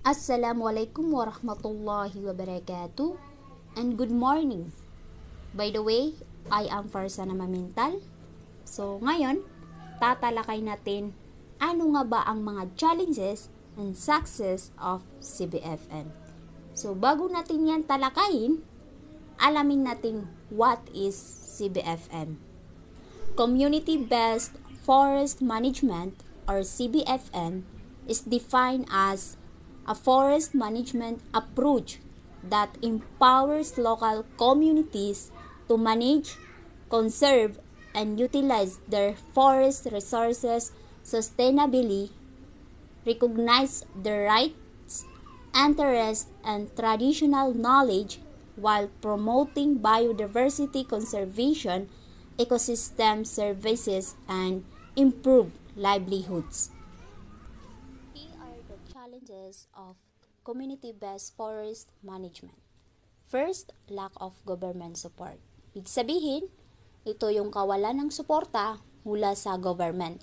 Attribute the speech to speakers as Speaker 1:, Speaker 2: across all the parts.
Speaker 1: Assalamualaikum warahmatullahi wabarakatuh and good morning. By the way, I am Farzana Mamintal. So ngayon, tatalakay natin ano nga ba ang mga challenges and success of CBFM. So bago natin yan talakayin, alamin natin what is CBFM. Community-Based Forest Management or CBFM is defined as a forest management approach that empowers local communities to manage, conserve, and utilize their forest resources sustainably, recognize their rights, interests, and traditional knowledge while promoting biodiversity conservation, ecosystem services, and improved livelihoods. Here are the challenges of community-based forest management. First, lack of government support. Ibig sabihin, ito yung kawalan ng suporta mula sa government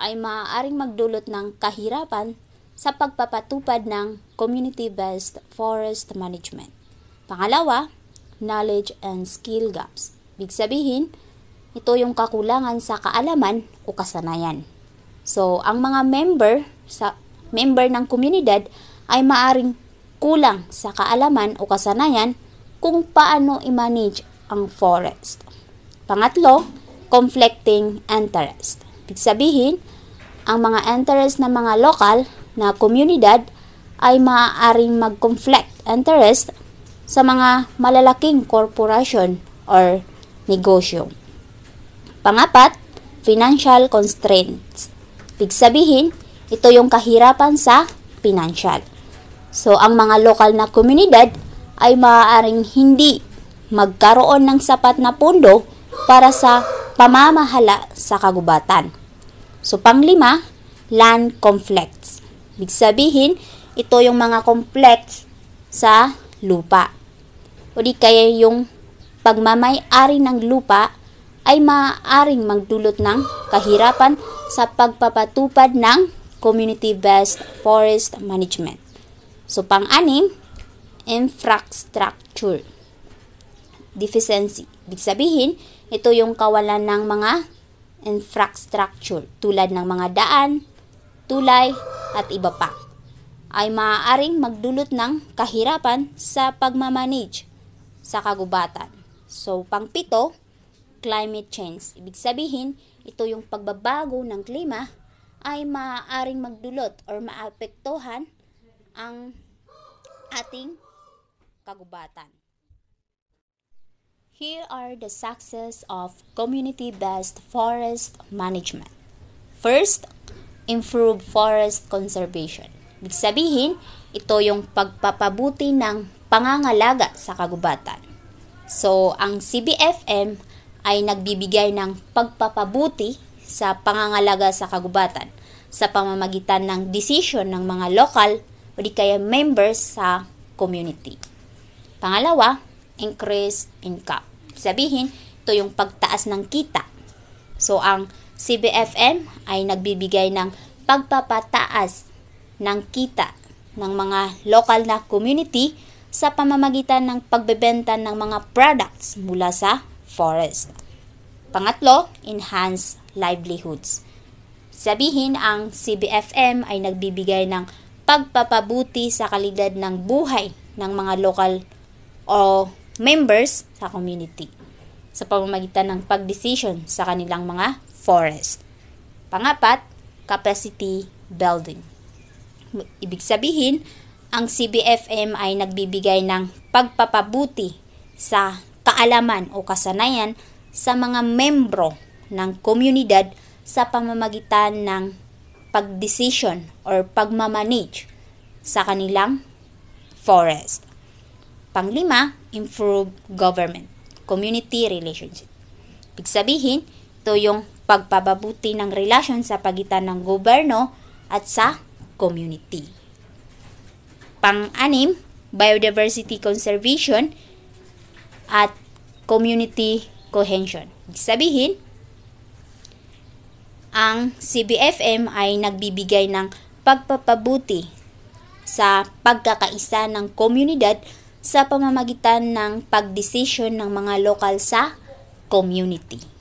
Speaker 1: ay maaaring magdulot ng kahirapan sa pagpapatupad ng community-based forest management. Pangalawa, knowledge and skill gaps. Ibig sabihin, ito yung kakulangan sa kaalaman o kasanayan. So, ang mga member ng komunidad ay maaring kulang sa kaalaman o kasanayan kung paano i-manage ang forest. Pangatlo, conflicting interest. Ibig sabihin, ang mga interest ng mga lokal na komunidad ay maaaring mag-conflict interest sa mga malalaking korporasyon or negosyo. Pangapat, financial constraints. Ibig sabihin, ito yung kahirapan sa financial. So, ang mga lokal na komunidad ay maaaring hindi magkaroon ng sapat na pondo para sa pamamahala sa kagubatan. So, panglima, land conflicts. Ibig sabihin, ito yung mga conflicts sa lupa. O di kaya yung pagmamay-ari ng lupa ay maaaring magdulot ng kahirapan sa pagpapatupad ng community-based forest management. So, pang-anim, infrastructure deficiency. Ibig sabihin, ito yung kawalan ng mga infrastructure tulad ng mga daan, tulay, at iba pa ay maaaring magdulot ng kahirapan sa pagmamanage sa kagubatan. So, pang-pito, climate change. Ibig sabihin, ito yung pagbabago ng klima ay maaaring magdulot or maapektuhan ang ating kagubatan. Here are the success of community-based forest management. First, improve forest conservation. Ibig sabihin, ito yung pagpapabuti ng pangangalaga sa kagubatan. So, ang CBFM ay nagbibigay ng pagpapabuti sa pangangalaga sa kagubatan sa pamamagitan ng decision ng mga lokal o di kaya members sa community. Pangalawa, increase income. Sabihin, ito yung pagtaas ng kita. So, ang CBFM ay nagbibigay ng pagpapataas ng kita ng mga lokal na community sa pamamagitan ng pagbebenta ng mga products mula sa forest. Pangatlo, enhance livelihoods. Sabihin, ang CBFM ay nagbibigay ng pagpapabuti sa kalidad ng buhay ng mga lokal o members sa community sa pamamagitan ng pagdesisyon sa kanilang mga forest. Pangapat, capacity building. Ibig sabihin, ang CBFM ay nagbibigay ng pagpapabuti sa kaalaman o kasanayan sa mga membro ng komunidad sa pamamagitan ng pagdesisyon or pagmamanage sa kanilang forest. Panglima, improve government, community relationship. Ibig sabihin, ito yung pagpapabuti ng relasyon sa pagitan ng gobyerno at sa community. Pang-anim, biodiversity conservation at community cohesion. Ibig sabihin, ang CBFM ay nagbibigay ng pagpapabuti sa pagkakaisa ng komunidad sa pamamagitan ng pagdesisyon ng mga lokal sa community.